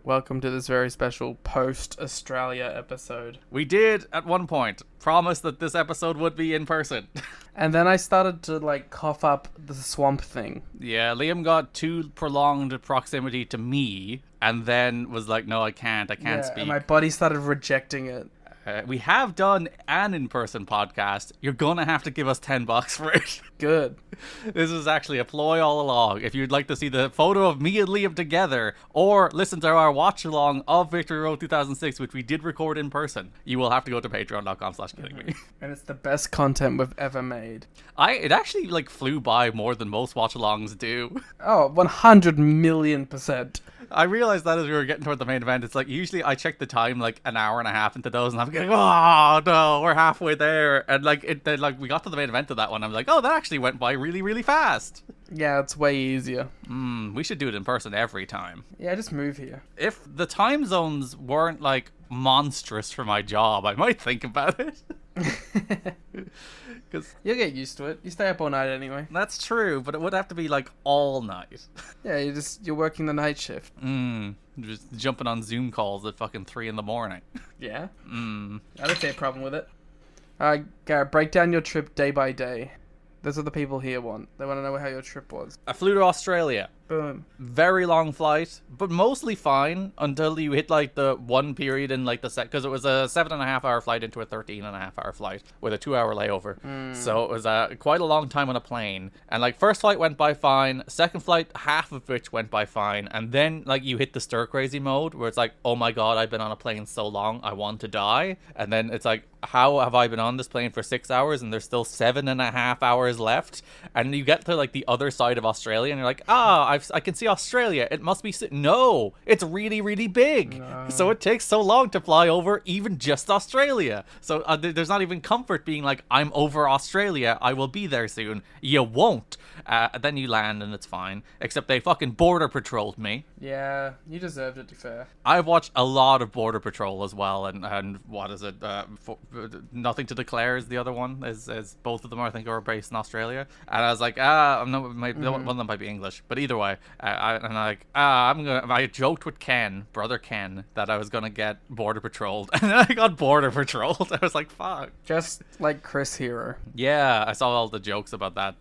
welcome to this very special post-Australia episode. We did, at one point, promise that this episode would be in person. And then I started to, cough up the swamp thing. Yeah, Liam got too prolonged proximity to me, and then was like, no, I can't speak. And my body started rejecting it. We have done an in-person podcast. You're gonna have to give us $10 for it. Good. This is actually a ploy all along. If you'd like to see the photo of me and Liam together, or listen to our watch-along of Victory Road 2006, which we did record in person, you will have to go to patreon.com/kiddingme. And it's the best content we've ever made. It actually, flew by more than most watch-alongs do. Oh, 100 million%. I realized that as we were getting toward the main event. It's usually I check the time an hour and a half into those, and I'm going, oh no, we're halfway there. And we got to the main event of that one. I'm like, oh, that actually went by really, really fast. Yeah, it's way easier. We should do it in person every time. Yeah, just move here. If the time zones weren't monstrous for my job, I might think about it. Cause you'll get used to it. You stay up all night anyway. That's true, but it would have to be all night. Yeah, you're working the night shift. Just jumping on Zoom calls at fucking 3 a.m. Yeah. I don't see a problem with it. Alright, Garrett, break down your trip day by day. Those are the people here want. They want to know how your trip was. I flew to Australia. Boom. Very long flight, but mostly fine until you hit the one period in the set, because it was a 7.5-hour flight into a 13.5-hour flight with a 2-hour layover. So it was quite a long time on a plane. And first flight went by fine, second flight, half of which went by fine, and then you hit the stir crazy mode where it's oh my god, I've been on a plane so long, I want to die. And then it's how have I been on this plane for 6 hours and there's still 7.5 hours left? And you get to the other side of Australia and you're I can see Australia. It must be... No, it's really, really big. No. So it takes so long to fly over even just Australia. So there's not even comfort being I'm over Australia. I will be there soon. You won't. Then you land and it's fine. Except they fucking border patrolled me. Yeah, you deserved it, to be fair. I've watched a lot of Border Patrol as well. And what is it? Nothing to Declare is the other one. Is both of them, I think, are based in Australia. And I was one of them might be English. But either way, I joked with brother Ken, that I was gonna get Border Patrolled, and then I got Border Patrolled. I was fuck. Just like Chris Hero. Yeah, I saw all the jokes about that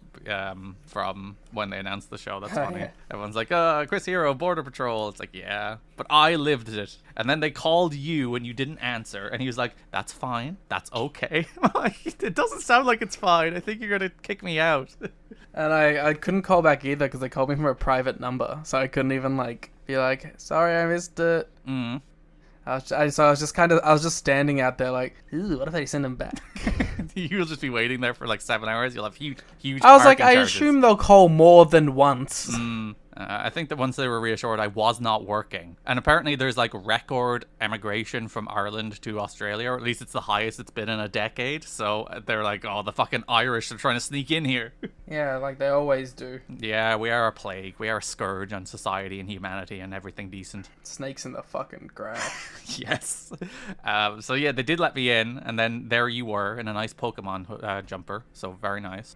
from when they announced the show. That's funny. Yeah. Everyone's Chris Hero, Border Patrol. It's yeah, but I lived it. And then they called you and you didn't answer, and he was that's fine, that's okay. It doesn't sound like it's fine. I think you're gonna kick me out. And I couldn't call back either because they called me from a private number, so I couldn't even be sorry, I missed it. I was just standing out there ooh, what if they send him back? You'll just be waiting there for 7 hours. You'll have huge I was I assume they'll call more than once. I think that once they were reassured I was not working. And apparently there's record emigration from Ireland to Australia, or at least it's the highest it's been in a decade. So they're oh, the fucking Irish are trying to sneak in here. Yeah, they always do. Yeah, we are a plague. We are a scourge on society and humanity and everything decent. Snakes in the fucking grass. Yes. So yeah, they did let me in, and then there you were in a nice Pokemon jumper. So very nice.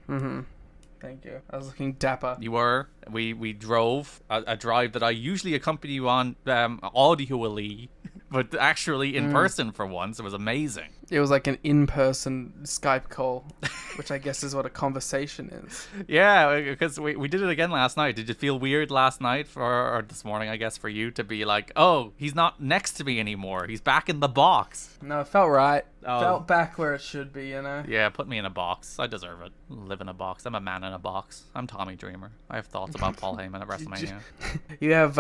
Thank you. I was looking dapper. You were. We drove a drive that I usually accompany you on audioly, but actually in person for once. It was amazing. It was an in-person Skype call, which I guess is what a conversation is. Yeah, because we did it again last night. Did it feel weird last night or this morning, I guess, for you to be oh, he's not next to me anymore. He's back in the box. No, it felt right. Oh. Felt back where it should be, Yeah, put me in a box. I deserve it. Live in a box. I'm a man in a box. I'm Tommy Dreamer. I have thoughts about Paul Heyman at WrestleMania. You have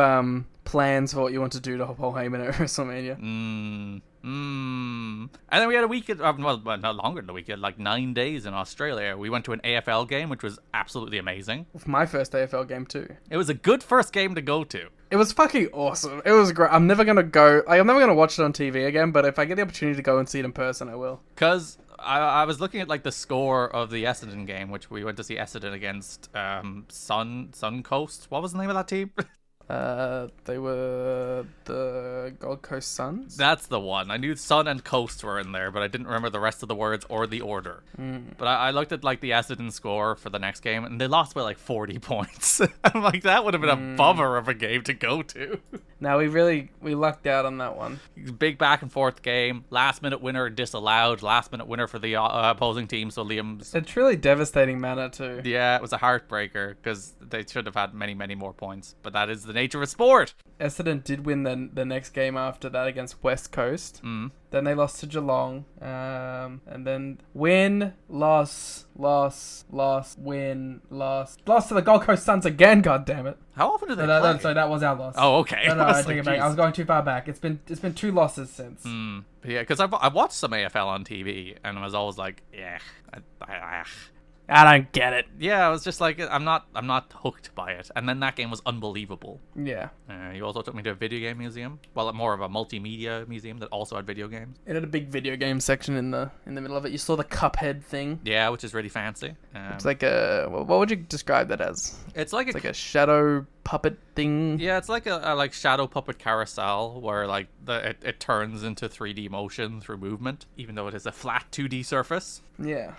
plans for what you want to do to Paul Heyman at WrestleMania? And then we had a weekend, well, not longer than a weekend, 9 days in Australia. We went to an AFL game, which was absolutely amazing. My first AFL game too. It was a good first game to go to. It was fucking awesome. It was great. I'm never gonna watch it on TV again, but if I get the opportunity to go and see it in person, I will. Because I was looking at the score of the Essendon game, which we went to see Essendon against Suncoast. What was the name of that team? They were the Gold Coast Suns? That's the one. I knew Sun and Coast were in there, but I didn't remember the rest of the words or the order. But I looked at the Essendon score for the next game, and they lost by 40 points. I'm that would have been a bummer of a game to go to. Now we lucked out on that one. Big back and forth game. Last minute winner disallowed. Last minute winner for the opposing team. So Liam's. A truly devastating manner too. Yeah, it was a heartbreaker because they should have had many, many more points. But that is the nature of sport. Essendon did win the next game after that against West Coast. Then they lost to Geelong. And then win, loss, win, loss. Lost to the Gold Coast Suns again, god damn it. How often do they play? Sorry, that was our loss. Oh, okay. No, I take it back. I was going too far back. It's been 2 losses since. Yeah, because I watched some AFL on TV and I was always like, yeah, I don't get it. yeah, I was just like, I'm not hooked by it. And then that game was unbelievable. Yeah. You also took me to a video game museum. Well, more of a multimedia museum that also had video games. It had a big video game section in the middle of it. You saw the Cuphead thing. Yeah, which is really fancy. It's like what would you describe that as? It's like a shadow puppet thing. Yeah, it's like a like shadow puppet carousel where like it turns into 3D motion through movement, even though it is a flat 2D surface. Yeah.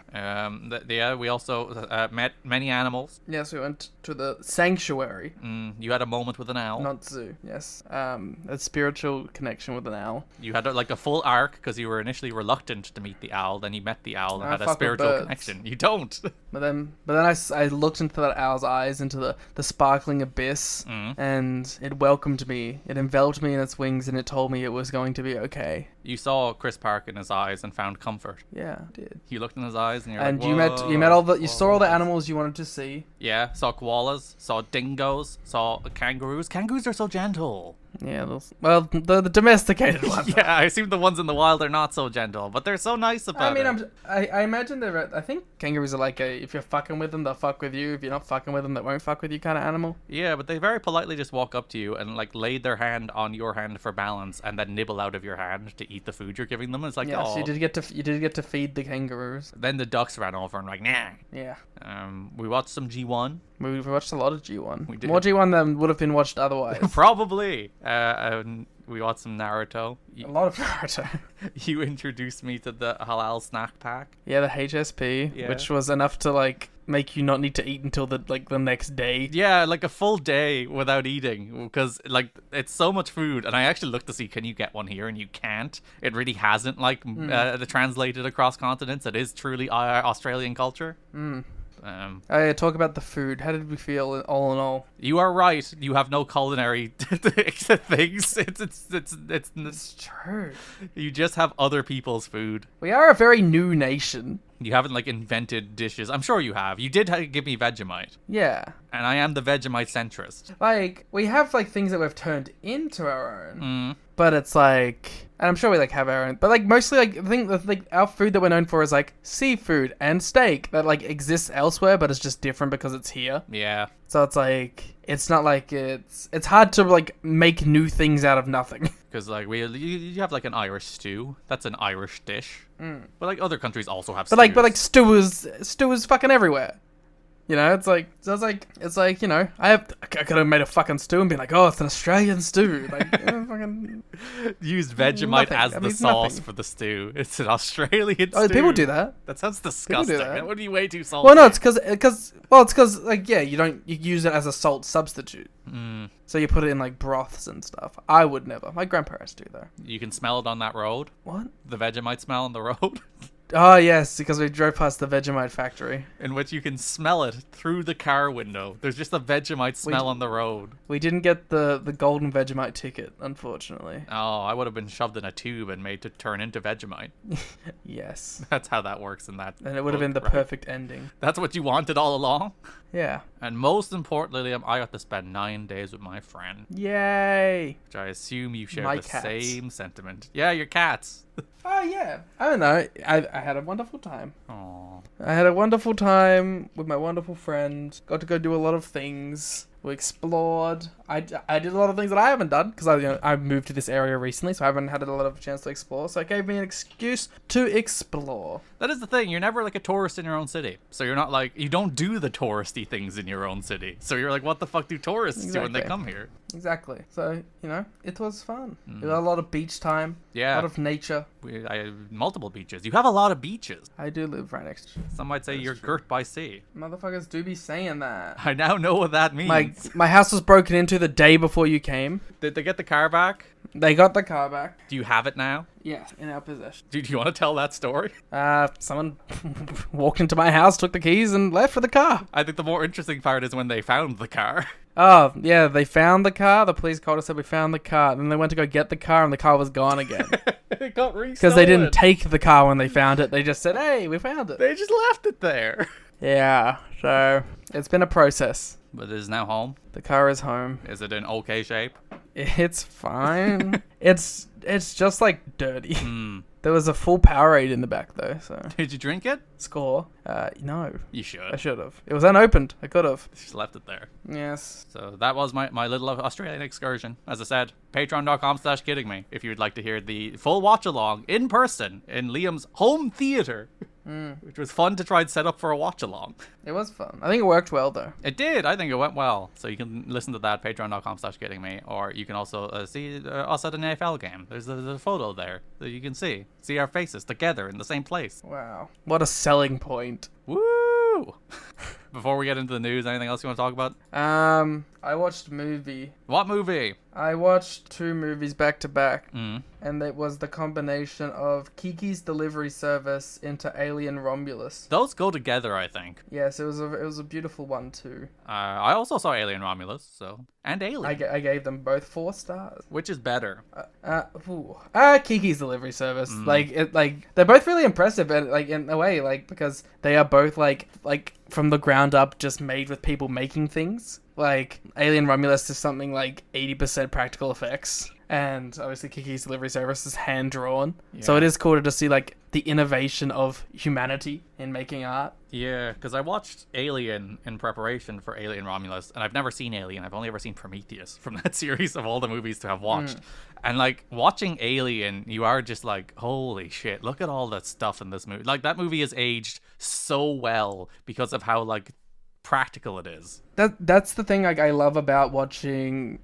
We also met many animals. Yes, we went to the sanctuary. You had a moment with an owl. Not zoo. Yes. A spiritual connection with an owl. You had like a full arc because you were initially reluctant to meet the owl. Then you met the owl and had a spiritual connection. You don't. But then I looked into that owl's eyes, into the sparkling abyss, and it welcomed me. It enveloped me in its wings, and it told me it was going to be okay. You saw Chris Park in his eyes and found comfort. Yeah, I did. You looked in his eyes and you're and like, you saw all the animals you wanted to see. Yeah, saw koalas, saw dingoes, saw kangaroos. Kangaroos are so gentle. Yeah, the domesticated ones. Yeah, I assume the ones in the wild are not so gentle, but they're so nice about it. I imagine I think kangaroos are like if you're fucking with them, they'll fuck with you. If you're not fucking with them, they won't fuck with you kind of animal. Yeah, but they very politely just walk up to you and like lay their hand on your hand for balance and then nibble out of your hand to eat the food you're giving them. It's like, yeah, so you did get to feed the kangaroos. Then the ducks ran over and like, nah. Yeah. We watched some G1. We watched a lot of G1. We did. More G1 than would have been watched otherwise. Probably. We watched some Naruto. A lot of Naruto. You introduced me to the halal snack pack. Yeah, the HSP, which was enough to like make you not need to eat until the next day. Yeah, like a full day without eating because like it's so much food. And I actually looked to see can you get one here, and you can't. It really hasn't like translated across continents. It is truly Australian culture. Talk about the food. How did we feel all in all? You are right. You have no culinary things. It's true. You just have other people's food. We are a very new nation. You haven't like invented dishes. I'm sure you have. You did give me Vegemite. Yeah. And I am the Vegemite centrist. Like we have like things that we've turned into our own. But it's like, and I'm sure we like have our own, but like mostly like I think like our food that we're known for is like seafood and steak that like exists elsewhere, but it's just different because it's here. Yeah. So it's like it's not like it's hard to like make new things out of nothing. Because like you have like an Irish stew. That's an Irish dish. But like other countries also have. But like stew is fucking everywhere. You know, it's like you know, I could have made a fucking stew and been like, oh, it's an Australian stew. Like, fucking used Vegemite as the sauce for the stew. It's an Australian stew. People do that. That sounds disgusting. That would be way too salty. Well, no, it's because like yeah, you use it as a salt substitute. So you put it in like broths and stuff. I would never. My grandparents do though. You can smell it on that road. What? The Vegemite smell on the road. Oh, yes, because we drove past the Vegemite factory. In which you can smell it through the car window. There's just a Vegemite smell on the road. We didn't get the golden Vegemite ticket, unfortunately. Oh, I would have been shoved in a tube and made to turn into Vegemite. Yes. That's how that works in that. And it would have been the perfect ending. That's what you wanted all along? Yeah. And most importantly, I got to spend 9 days with my friend. Yay! Which I assume you share the cats. same sentiment. Yeah, your cats. Oh, yeah. I don't know. I had a wonderful time. Aww. I had a wonderful time with my wonderful friend. Got to go do a lot of things. We explored. I did a lot of things that I haven't done because I moved to this area recently, so I haven't had a lot of chance to explore. So it gave me an excuse to explore. That is the thing. You're never like a tourist in your own city. So you're not like, you don't do the touristy things in your own city. So you're like, what the fuck do tourists do when they come here? Exactly. So, you know, it was fun. We had a lot of beach time. Yeah. A lot of nature. I have multiple beaches. You have a lot of beaches. I do live right next to you. Some might say you're girt by sea. Motherfuckers do be saying that. I now know what that means. My house was broken into the day before you came. Did they get the car back? They got the car back. Do you have it now? Yes, in our possession. Do you want to tell that story? Someone walked into my house, took the keys, and left for the car. I think the more interesting part is when they found the car. Oh, yeah, they found the car. The police called us, said we found the car. Then they went to go get the car, and the car was gone again. It got restolen. Because they didn't take the car when they found it. They just said, hey, we found it. They just left it there. Yeah, so it's been a process. But it is now home. The car is home. Is it in okay shape? It's fine. it's just like dirty. There was a full Powerade in the back though, so. Did you drink it? Score? No. You should. I should have. It was unopened. I could have. Just left it there. Yes. So that was my little Australian excursion. As I said, patreon.com/kiddingme if you would like to hear the full watch along in person in Liam's home theater. Which was fun to try and set up for a watch along. It was fun. I think it worked well though. It did. I think it went well. So you can listen to that, patreon.com/kiddingme, or you can also see us at an AFL game. There's a photo there that you can see. See our faces together in the same place. Wow. What a selling point. Woo! Before we get into the news, anything else you want to talk about? I watched a movie. What movie? I watched 2 movies back to back, and it was the combination of Kiki's Delivery Service into Alien Romulus. Those go together, I think. Yes, it was a beautiful one too. I also saw Alien Romulus, and Alien. I gave them both 4 stars. Which is better? Kiki's Delivery Service. They're both really impressive, and in a way, because they are both like from the ground up, just made with people making things. Like, Alien Romulus is something like 80% practical effects. And obviously Kiki's Delivery Service is hand-drawn. Yeah. So it is cool to just see, the innovation of humanity in making art. Yeah, because I watched Alien in preparation for Alien Romulus, and I've never seen Alien. I've only ever seen Prometheus from that series of all the movies to have watched. And, watching Alien, you are just like, holy shit, look at all that stuff in this movie. That movie is aged so well because of how, practical it is. That's the thing I love about watching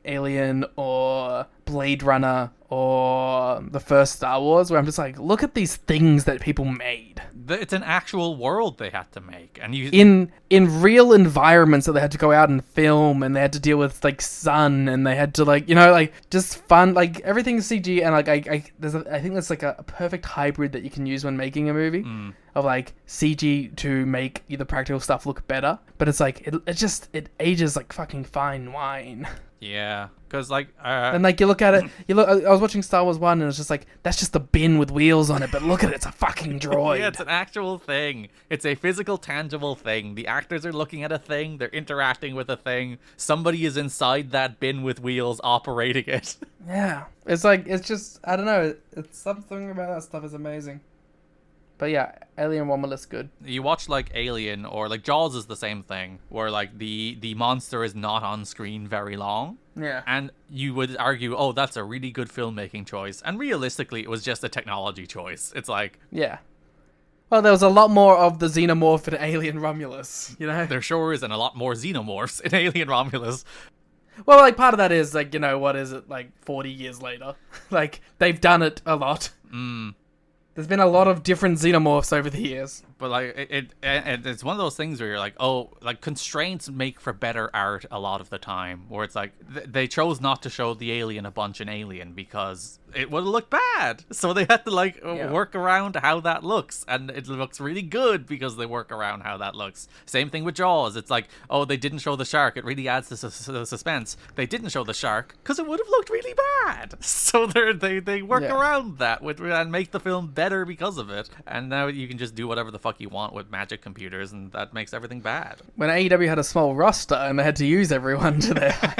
Alien or Blade Runner or the first Star Wars, where I'm just like, look at these things that people made. It's an actual world they had to make, and in real environments that they had to go out and film, and they had to deal with sun, and they had to just fun, everything's CG, and I think that's a perfect hybrid that you can use when making a movie of CG to make the practical stuff look better, but it's it ages like fucking fine wine. Yeah, because and you look at it, I was watching Star Wars 1, and it's just that's just the bin with wheels on it, but look at it, it's a fucking droid. Yeah, it's an actual thing. It's a physical, tangible thing. The actors are looking at a thing, they're interacting with a thing. Somebody is inside that bin with wheels operating it. Yeah, it's just, I don't know, it's something about that stuff is amazing. But yeah, Alien Romulus good. You watch Alien or Jaws is the same thing, where the monster is not on screen very long. Yeah. And you would argue, oh, that's a really good filmmaking choice. And realistically, it was just a technology choice. It's yeah. Well, there was a lot more of the xenomorph in Alien Romulus, There sure is, and a lot more xenomorphs in Alien Romulus. Well, part of that is, what is it, 40 years later? They've done it a lot. There's been a lot of different xenomorphs over the years. But it's one of those things where you're constraints make for better art a lot of the time, where it's they chose not to show the alien a bunch in Alien because it would have looked bad, so they had to work around how that looks, and it looks really good because they work around how that looks. Same thing with Jaws. It's oh, they didn't show the shark, it really adds to the suspense. They didn't show the shark because it would have looked really bad, so they work around that and make the film better because of it. And now you can just do whatever the fuck you want with magic computers, and that makes everything bad. When AEW had a small roster and they had to use everyone to their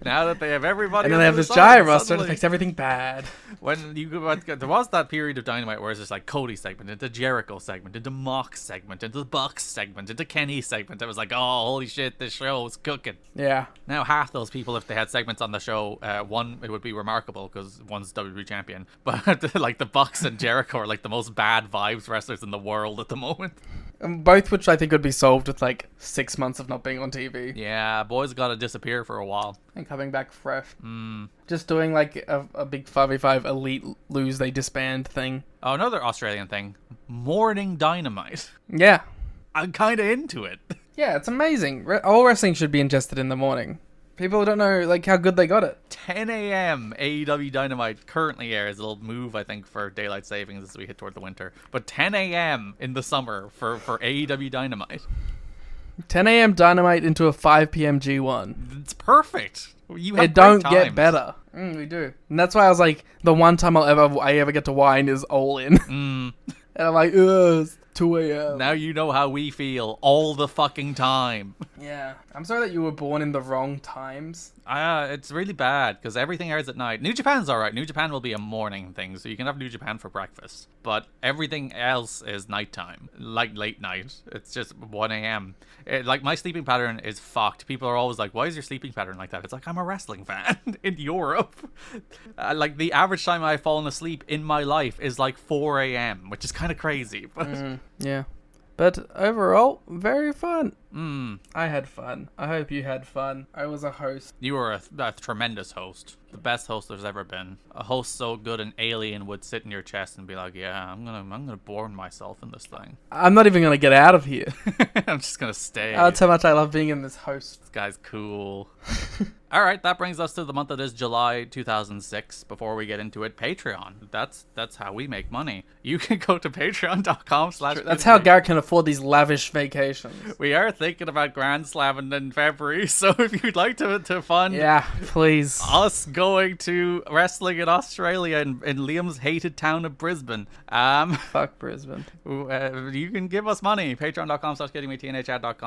now that they have everybody, and then they have this giant roster that makes everything bad. When there was that period of Dynamite where it's just Cody segment, into Jericho segment, into Mox segment, into the Bucks segment, into Kenny segment. It was oh, holy shit, this show is cooking. Yeah. Now half those people, if they had segments on the show, one, it would be remarkable because one's WWE champion, but the Bucks and Jericho are the most bad vibes wrestlers in the world at the moment. Both which I think would be solved with 6 months of not being on TV. Yeah, boys gotta disappear for a while. And coming back fresh. Just doing a big 5v5 elite lose they disband thing. Oh, another Australian thing. Morning Dynamite. Yeah. I'm kind of into it. Yeah, it's amazing. All wrestling should be ingested in the morning. People don't know like how good they got it. 10 a.m. AEW Dynamite currently airs. It'll move, I think, for daylight savings as we hit toward the winter. But 10 a.m. in the summer for AEW Dynamite. 10 a.m. Dynamite into a 5 p.m. G1. It's perfect. You have It don't great get times. better. We do. And that's why I was like, the one time I ever get to whine is All In. And I'm like, ugh, it's 2 a.m. Now you know how we feel all the fucking time. Yeah. I'm sorry that you were born in the wrong times. It's really bad because everything airs at night. New Japan's alright. New Japan will be a morning thing, so you can have New Japan for breakfast. But everything else is nighttime, like late night. It's just 1 a.m. Like, my sleeping pattern is fucked. People are always like, why is your sleeping pattern like that? It's like, I'm a wrestling fan in Europe. Like, the average time I've fallen asleep in my life is like 4 a.m., which is kind of crazy. But Yeah. But overall, very fun. I had fun. I hope you had fun. I was a host. You were a tremendous host. The best host there's ever been. A host so good an alien would sit in your chest and be like, yeah, I'm gonna born myself in this thing. I'm not even going to get out of here. I'm just gonna stay. That's how much I love being in this host. This guy's cool. Alright, that brings us to the month that is July 2006. Before we get into it, Patreon. That's how we make money. You can go to patreon.com/. That's how Garrett can afford these lavish vacations. We are thinking about Grand Slamming in February, so if you'd like to fund Yeah, please. us going to wrestling in Australia in Liam's hated town of Brisbane, Fuck Brisbane. you can give us money. Patreon.com/gettingmetnh@.com.